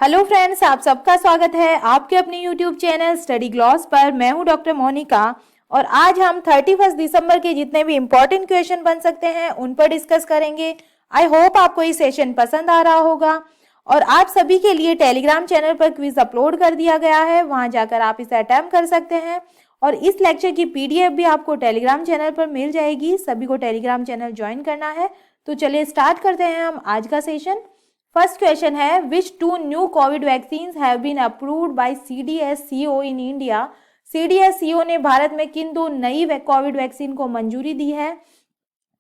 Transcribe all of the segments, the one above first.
Hello friends, आप सबका स्वागत है आपके अपने यूट्यूब चैनल स्टडी ग्लॉस पर। मैं हूं डॉक्टर मोनिका और आज हम 31 दिसंबर के जितने भी इम्पोर्टेंट क्वेश्चन बन सकते हैं उन पर डिस्कस करेंगे। आई होप आपको ये सेशन पसंद आ रहा होगा और आप सभी के लिए टेलीग्राम चैनल पर क्विज अपलोड कर दिया गया है, वहां जाकर आप इसे अटेम्प्ट कर सकते हैं और इस लेक्चर की पीडीएफ भी आपको टेलीग्राम चैनल पर मिल जाएगी। सभी को टेलीग्राम चैनल ज्वाइन करना है। तो चलिए स्टार्ट करते हैं हम आज का सेशन। फर्स्ट क्वेश्चन है, which two new covid vaccines have been approved by CDSCO in India. CDSCO ने भारत में किन दो नई कोविड वैक्सीन को मंजूरी दी है?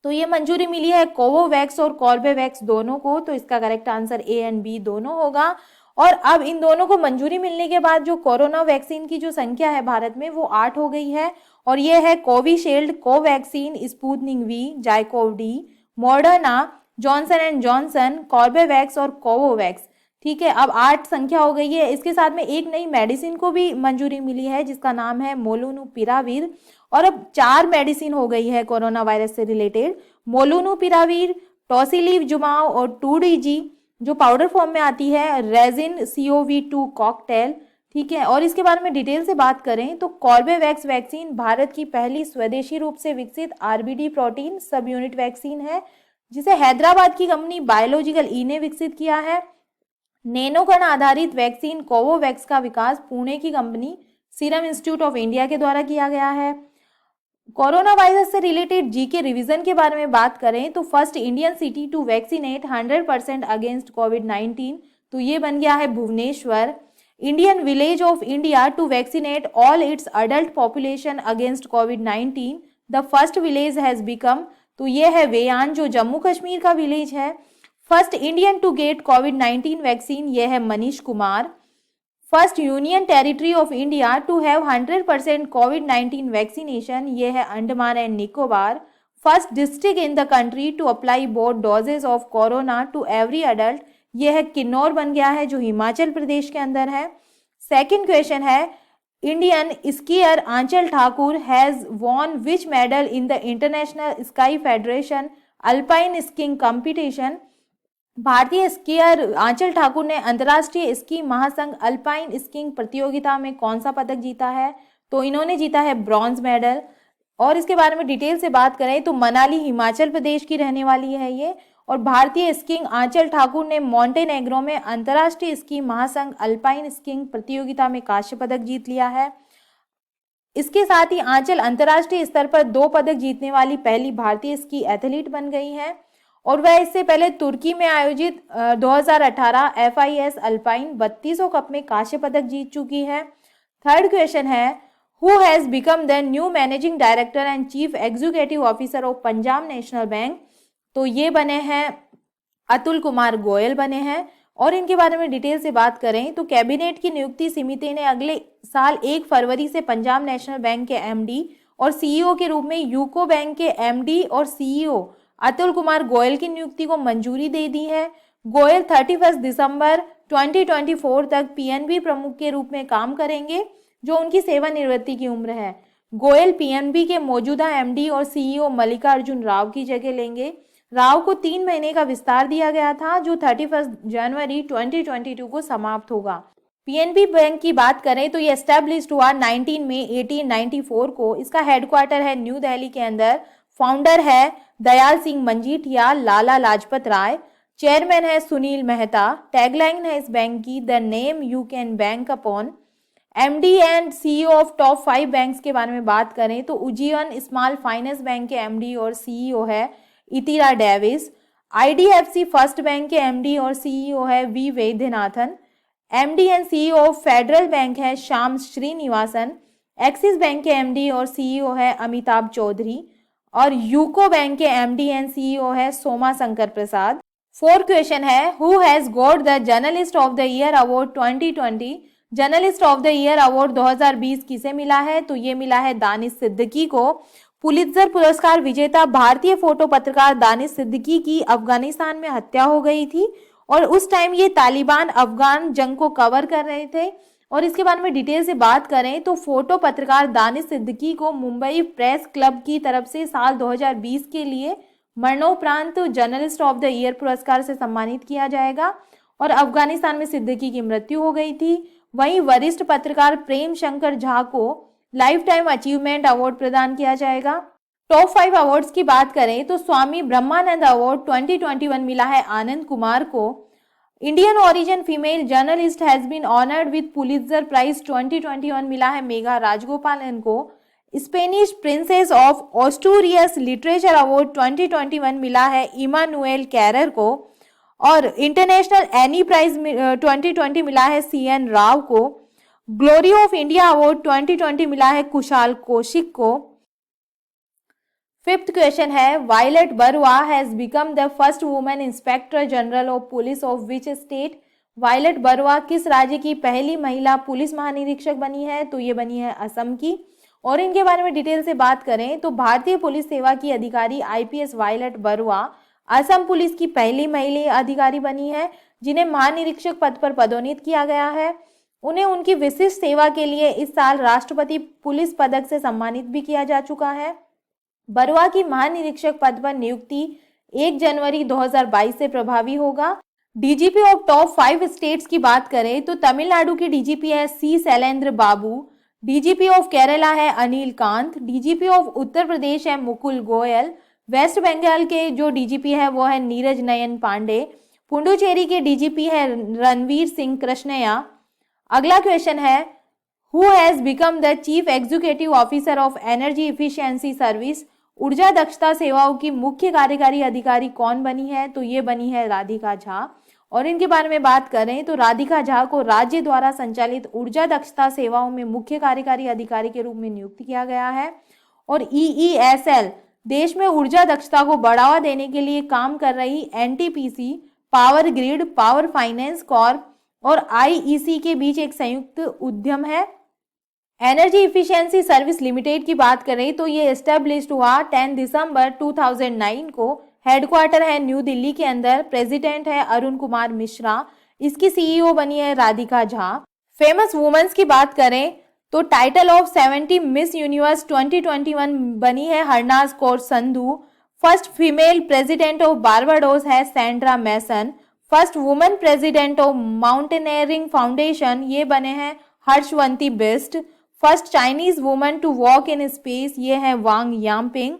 तो ये मंजूरी मिली है कोवोवैक्स और कॉर्बेवैक्स दोनों को। तो इसका correct answer A and B दोनों होगा। और अब इन दोनों को मंजूरी मिलने के बाद जो कोरोना वैक्सीन की जो संख्या है भारत में वो 8 हो गई है और ये है Covishield, Covaxin, Sputnik V, ZyCoV D, Moderna, Johnson and Johnson, Corbevax और कोवोवैक्स। ठीक है, अब 8 संख्या हो गई है। इसके साथ में एक नई मेडिसिन को भी मंजूरी मिली है जिसका नाम है मोलुनुपिराविर और अब 4 मेडिसिन हो गई है कोरोना वायरस से रिलेटेड। मोलुनुपिराविर, टोसिलीजुमाब और 2DG जो पाउडर फॉर्म में आती है, रेजिन CoV2 कॉकटेल। ठीक है, और इसके बारे में डिटेल से बात करें तो कॉर्बेवैक्स वैक्सीन भारत की पहली स्वदेशी रूप से विकसित RBD प्रोटीन सब यूनिट वैक्सीन है जिसे हैदराबाद की कंपनी बायोलॉजिकल ई ने विकसित किया है। नैनोकण आधारित वैक्सीन कोवोवैक्स का विकास पुणे की company Serum Institute of India के द्वारा किया गया है। कोरोना वायरस से रिलेटेड जीके रिवीजन के बारे में बात करें तो first Indian city to vaccinate 100% against कोविड-19, तो ये बन गया है Bhubaneswar. Indian village of India to vaccinate all its adult population against कोविड-19, the first village has become, तो ये है वेयान जो जम्मू कश्मीर का विलेज है। फर्स्ट इंडियन टू गेट कोविड-19 वैक्सीन, ये है Manish Kumar. First union territory of India to have 100% कोविड-19 वैक्सीनेशन, ये है Andaman and Nicobar. First district in the country to apply both doses of corona to every adult, ये है किन्नौर बन गया है जो हिमाचल प्रदेश के अंदर है। सेकेंड क्वेश्चन है, Indian skier Aanchal Thakur has won which medal in the international ski federation alpine skiing competition. भारतीय स्कीयर आंचल ठाकुर ने अंतर्राष्ट्रीय स्की महासंघ अल्पाइन स्कीइंग प्रतियोगिता में कौन सा पदक जीता है? तो इन्होंने जीता है ब्रॉन्ज मेडल। और इसके बारे में डिटेल से बात करें तो मनाली हिमाचल प्रदेश की रहने वाली है ये। और भारतीय स्कीइंग आंचल ठाकुर ने मॉन्टेनेग्रो में अंतर्राष्ट्रीय स्की महासंघ अल्पाइन स्कीइंग प्रतियोगिता में कांस्य पदक जीत लिया है। इसके साथ ही आंचल अंतर्राष्ट्रीय स्तर पर 2 पदक जीतने वाली पहली भारतीय स्की एथलीट बन गई है और वह इससे पहले तुर्की में आयोजित 2018 FIS अल्पाइन 3200 कप में कांस्य पदक जीत चुकी है। थर्ड क्वेश्चन है, who has become the new managing director and chief executive officer of Punjab national bank, तो ये बने हैं अतुल कुमार गोयल बने हैं। और इनके बारे में डिटेल से बात करें तो कैबिनेट की नियुक्ति समिति ने अगले साल 1 फरवरी से पंजाब नेशनल बैंक के MD और CEO के रूप में यूको बैंक के MD और CEO अतुल कुमार गोयल की नियुक्ति को मंजूरी दे दी है। गोयल 31 दिसंबर 2024 तक PNB प्रमुख के रूप में काम करेंगे जो उनकी सेवानिवृत्ति की उम्र है। गोयल PNB के मौजूदा MD और CEO मल्लिकार्जुन राव की जगह लेंगे। राव को 3 महीने का विस्तार दिया गया था जो 31 जनवरी 2022 को समाप्त होगा। PNB बैंक की बात करें तो ये एस्टेब्लिश्ड हुआ 19 मई 1894 को। इसका हेडक्वार्टर है न्यू दिल्ली के अंदर। फाउंडर है दयाल सिंह मंजीठिया, लाला लाजपत राय। चेयरमैन है सुनील मेहता। टैगलाइन है इस बैंक की, the name you can bank upon. MD and CEO of top 5 banks के बारे में बात करें तो उज्जीवन स्मॉल फाइनेंस बैंक के MD और CEO है Ittira Davis. IDFC first bank के MD और CEO है V Vaidyanathan. MD and CEO of federal bank है श्याम श्रीनिवासन। एक्सिस बैंक के MD और CEO है अमिताभ चौधरी और यूको बैंक के MD एंड CEO है सोमा शंकर प्रसाद। फोर्थ क्वेश्चन है, who has got the journalist of the year award 2020। Journalist of the year award 2020 किसे मिला है? तो ये मिला है दानिश सिद्दीकी को। पुलित्जर पुरस्कार विजेता भारतीय फोटो पत्रकार दानिश सिद्दीकी की अफगानिस्तान में हत्या हो गई थी और उस टाइम ये तालिबान अफगान जंग को कवर कर रहे थे। और इसके बारे में डिटेल से बात करें तो फोटो पत्रकार दानिश सिद्दीकी को मुंबई प्रेस क्लब की तरफ से साल 2020 के लिए मरणोपरांत जर्नलिस्ट ऑफ द ईयर पुरस्कार से सम्मानित किया जाएगा और अफगानिस्तान में सिद्दीकी की मृत्यु हो गई थी। वहीं वरिष्ठ पत्रकार प्रेम शंकर झा को लाइफ टाइम अचीवमेंट अवार्ड प्रदान किया जाएगा। टॉप 5 अवार्ड्स की बात करें तो स्वामी ब्रह्मानंद अवार्ड 2021 मिला है आनंद कुमार को। Indian origin female journalist has been honoured with Pulitzer prize 2021 मिला है मेघा राजगोपालन को। Spanish princess of Asturias literature award 2021 मिला है इमानुएल कैरर को। और इंटरनेशनल एनी प्राइज 2020 मिला है CN राव को। ग्लोरी ऑफ इंडिया अवार्ड 2020 मिला है कुशाल कौशिक को। फिफ्थ क्वेश्चन है Violet Barua has become the first women inspector general of police of which state. Violet Barua किस राज्य की पहली महिला पुलिस महानिरीक्षक बनी है? तो ये बनी है असम की। और इनके बारे में डिटेल से बात करें तो भारतीय पुलिस सेवा की अधिकारी IPS Violet Barua Assam police की पहली महिला अधिकारी बनी है जिन्हें महानिरीक्षक पद पर पदोन्नत किया गया है। उन्हें उनकी विशिष्ट सेवा के लिए इस साल राष्ट्रपति पुलिस पदक से सम्मानित भी किया जा चुका है। बरुआ की महानिरीक्षक पद पर नियुक्ति 1 जनवरी 2022 से प्रभावी होगा। डीजीपी ऑफ टॉप 5 स्टेट्स की बात करें तो तमिलनाडु की डीजीपी है C Shailendra Babu. DGP of Kerala है अनिल कांत। डीजीपी ऑफ उत्तर प्रदेश है मुकुल गोयल। वेस्ट बंगाल के जो डीजीपी है वो है नीरज नयन पांडे। पुडुचेरी के डीजीपी है रणवीर सिंह कृष्णया। अगला क्वेश्चन है who has become the chief executive officer of energy efficiency service. ऊर्जा दक्षता सेवाओं की मुख्य कार्यकारी अधिकारी कौन बनी है? तो ये बनी है राधिका झा। और इनके बारे में बात करें तो राधिका झा को राज्य द्वारा संचालित ऊर्जा दक्षता सेवाओं में मुख्य कार्यकारी अधिकारी के रूप में नियुक्त किया गया है। और EESL देश में ऊर्जा दक्षता को बढ़ावा देने के लिए काम कर रही NTPC, power grid, power finance Corp और IEC के बीच एक संयुक्त उद्यम है। एनर्जी इफिशिएंसी सर्विस लिमिटेड की बात करें तो ये एस्टेब्लिश्ड हुआ 10 दिसंबर 2009 को। हेडक्वार्टर है न्यू दिल्ली के अंदर। प्रेसिडेंट है अरुण कुमार मिश्रा। इसकी CEO बनी है राधिका झा। फेमस वुमेन्स की बात करें तो टाइटल ऑफ 70 मिस यूनिवर्स 2021 बनी है Harnaaz Kaur Sandhu. First female president of Barbados है Sandra Mason. First women president of mountaineering foundation ये बने हैं Harshwanti Bisht. First Chinese women to walk in space ये है वांग यामपिंग।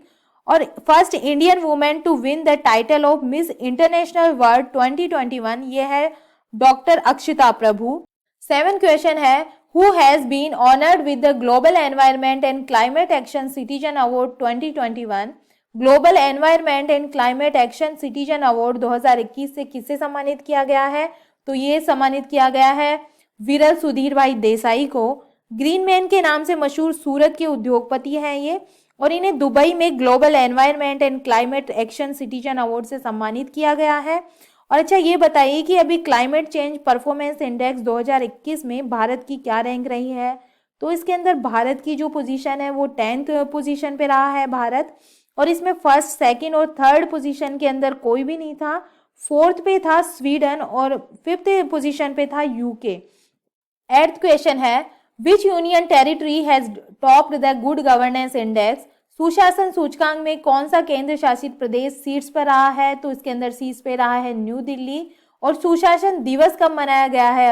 और first Indian women to win the title of miss international world 2021 ये है doctor Akshita Prabhu. 7th question है who has been honoured with the global environment and climate action citizen award 2021। Global environment and climate action citizen award 2021 से किसे सम्मानित किया गया है? तो ये सम्मानित किया गया है विरल सुधीर भाई देसाई को। ग्रीन मैन के नाम से मशहूर सूरत के उद्योगपति हैं ये। और इन्हें दुबई में global environment and climate action citizen award से सम्मानित किया गया है। और अच्छा ये बताइए कि अभी क्लाइमेट चेंज परफॉर्मेंस इंडेक्स 2021 में भारत की क्या रैंक रही है? तो इसके अंदर भारत की जो पोजीशन है वो 10th पोजीशन पे रहा है भारत। और इसमें फर्स्ट, सेकंड और थर्ड पोजीशन के अंदर कोई भी नहीं था। 4th पे था स्वीडन और 5th पोजीशन पे था UK। 8th क्वेश्चन है विच union territory has topped the good governance index. सुशासन सूचकांक में कौन सा केंद्र शासित प्रदेश सीट्स पर रहा है? तो इसके अंदर सीट्स पे रहा है न्यू दिल्ली। और सुशासन दिवस कब मनाया गया है?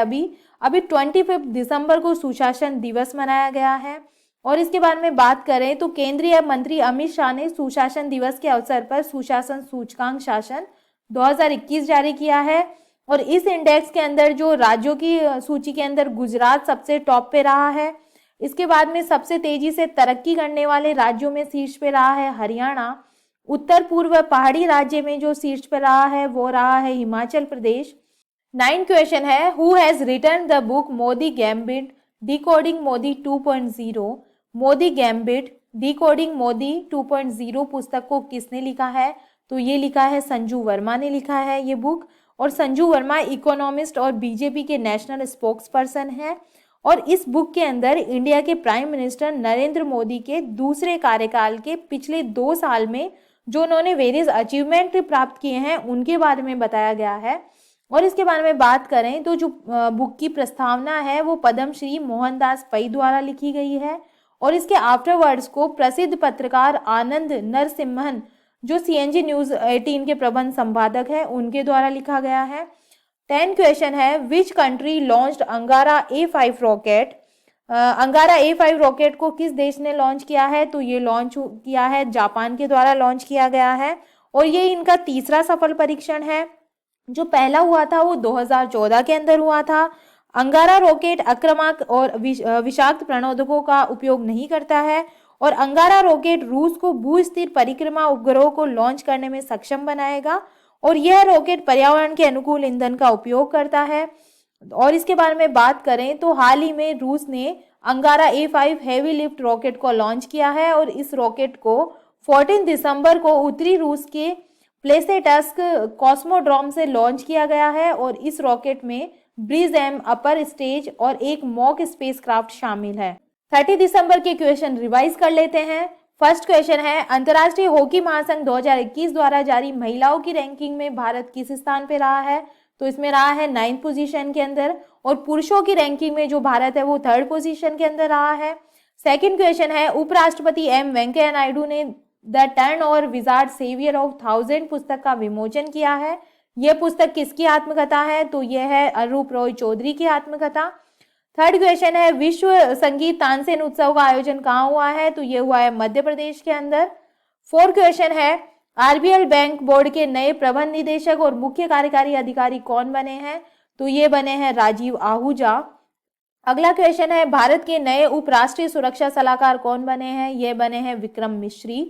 अभी 25 दिसंबर को सुशासन दिवस मनाया गया है। और इसके बारे में बात करें तो केंद्रीय मंत्री अमित शाह ने सुशासन दिवस के अवसर पर सुशासन सूचकांक शासन 2021 जारी किया है। और इस इंडेक्स के अंदर जो राज्यों की सूची के अंदर गुजरात सबसे टॉप पे रहा है। इसके बाद में सबसे तेजी से तरक्की करने वाले राज्यों में शीर्ष पे रहा है हरियाणा। उत्तर पूर्व पहाड़ी राज्य में जो शीर्ष पे रहा है वो रहा है हिमाचल प्रदेश। 9th क्वेश्चन है who has written the book Modi gambit decoding Modi 2.0। Modi gambit decoding Modi 2.0 पुस्तक को किसने लिखा है? तो ये लिखा है संजू वर्मा ने लिखा है ये बुक। और संजू वर्मा इकोनॉमिस्ट और बीजेपी के नेशनल स्पोक्स पर्सन है। और इस बुक के अंदर इंडिया के प्राइम मिनिस्टर नरेंद्र मोदी के दूसरे कार्यकाल के पिछले 2 साल में जो उन्होंने वेरियस अचीवमेंट प्राप्त किए हैं उनके बारे में बताया गया है। और इसके बारे में बात करें तो जो बुक की प्रस्तावना है वो पद्मश्री मोहनदास पै द्वारा लिखी गई है। और इसके आफ्टरवर्ड्स को प्रसिद्ध पत्रकार आनंद नरसिम्हन जो CNG न्यूज़ 18 के प्रबंध संपादक है उनके द्वारा लिखा गया है। 10 क्वेश्चन है, विच कंट्री लॉन्च्ड अंगारा A5 रॉकेट। अंगारा A5 रॉकेट को किस देश ने लॉन्च किया है, तो ये लॉन्च किया है जापान के द्वारा लॉन्च किया गया है और ये इनका तीसरा सफल परीक्षण है। जो पहला हुआ था वो 2014 के अंदर हुआ था। अंगारा रॉकेट आक्रामक और विषाक्त प्रणोदकों का उपयोग नहीं करता है और अंगारा रॉकेट रूस को भू-स्थिर परिक्रमा उपग्रहों को लॉन्च करने में सक्षम बनाएगा और यह रॉकेट पर्यावरण के अनुकूल ईंधन का उपयोग करता है। और इसके बारे में बात करें तो हाल ही में रूस ने अंगारा A5 हैवी लिफ्ट रॉकेट को लॉन्च किया है और इस रॉकेट को 14 दिसंबर को उत्तरी रूस के प्लेसेटस्क कॉस्मोड्रोम से लॉन्च किया गया है और इस रॉकेट में ब्रिज एम अपर स्टेज और एक मॉक स्पेसक्राफ्ट शामिल है। 30 दिसंबर के क्वेश्चन रिवाइज कर लेते हैं। फर्स्ट क्वेश्चन है, अंतर्राष्ट्रीय हॉकी महासंघ 2021 द्वारा जारी महिलाओं की रैंकिंग में भारत किस स्थान पे रहा है, तो इसमें रहा है 9th पोजीशन के अंदर और पुरुषों की रैंकिंग में जो भारत है वो 3rd पोजीशन के अंदर रहा है। सेकंड क्वेश्चन है, उपराष्ट्रपति एम वेंकैया नायडू ने the turn over wizard saviour of 1000 पुस्तक का विमोचन किया है। यह पुस्तक किसकी आत्मकथा है, तो यह है अरूप रॉय चौधरी की आत्मकथा। थर्ड क्वेश्चन है, विश्व संगीत तानसेन उत्सव का आयोजन कहाँ हुआ है, तो यह हुआ है मध्य प्रदेश के अंदर। फोर्थ क्वेश्चन है, आरबीएल बैंक बोर्ड के नए प्रबंध निदेशक और मुख्य कार्यकारी अधिकारी कौन बने हैं, तो ये बने हैं राजीव आहूजा। अगला क्वेश्चन है, भारत के नए उपराष्ट्रीय सुरक्षा सलाहकार कौन बने हैं, ये बने हैं विक्रम मिश्री।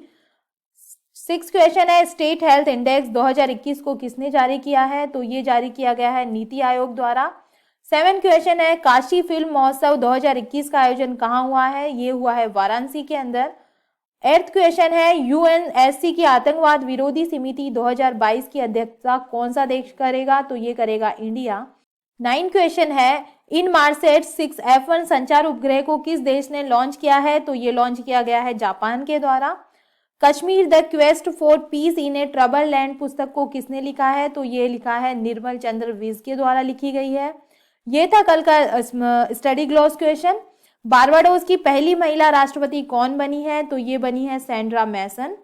6th क्वेश्चन है, स्टेट हेल्थ इंडेक्स 2021 को किसने जारी किया है, तो ये जारी किया गया है नीति आयोग द्वारा। 7th क्वेश्चन है, काशी फिल्म महोत्सव 2021 का आयोजन कहाँ हुआ है, ये हुआ है वाराणसी के अंदर। 8th क्वेश्चन है, यूएनएससी की आतंकवाद विरोधी समिति 2022 की अध्यक्षता कौन सा देश करेगा, तो ये करेगा इंडिया। 9th क्वेश्चन है, इनमार्सेट 6 F1 संचार उपग्रह को किस देश ने लॉन्च किया है, तो ये लॉन्च किया गया है जापान के द्वारा। Kashmir the quest for piece in A trouble land पुस्तक को किसने लिखा है, तो ये लिखा है निर्मल चंद्र विज के द्वारा लिखी गई है। ये था कल का स्टडी ग्लॉस क्वेश्चन। बारबाडोस की पहली महिला राष्ट्रपति कौन बनी है, तो ये बनी है सैंड्रा मैसन।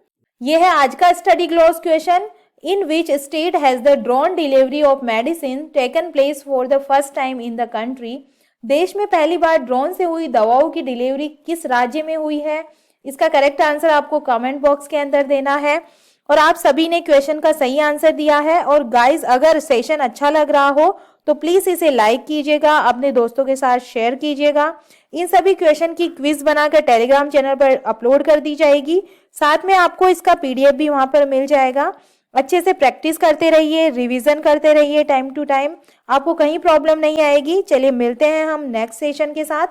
ये है आज का study gloss question. In which state has the drone delivery of medicine taken place for the first time in the country. देश में पहली बार ड्रोन से हुई दवाओं की डिलीवरी किस राज्य में हुई है, इसका करेक्ट आंसर आपको कमेंट बॉक्स के अंदर देना है। और आप सभी ने क्वेश्चन का सही आंसर दिया है। और गाइज, अगर सेशन अच्छा लग रहा हो तो प्लीज इसे लाइक कीजिएगा, अपने दोस्तों के साथ शेयर कीजिएगा। इन सभी क्वेश्चन की क्विज बनाकर टेलीग्राम चैनल पर अपलोड कर दी जाएगी। साथ में आपको इसका PDF भी वहां पर मिल जाएगा। अच्छे से प्रैक्टिस करते रहिए, रिवीजन करते रहिए टाइम टू टाइम, आपको कहीं प्रॉब्लम नहीं आएगी। चलिए मिलते हैं हम नेक्स्ट सेशन के साथ।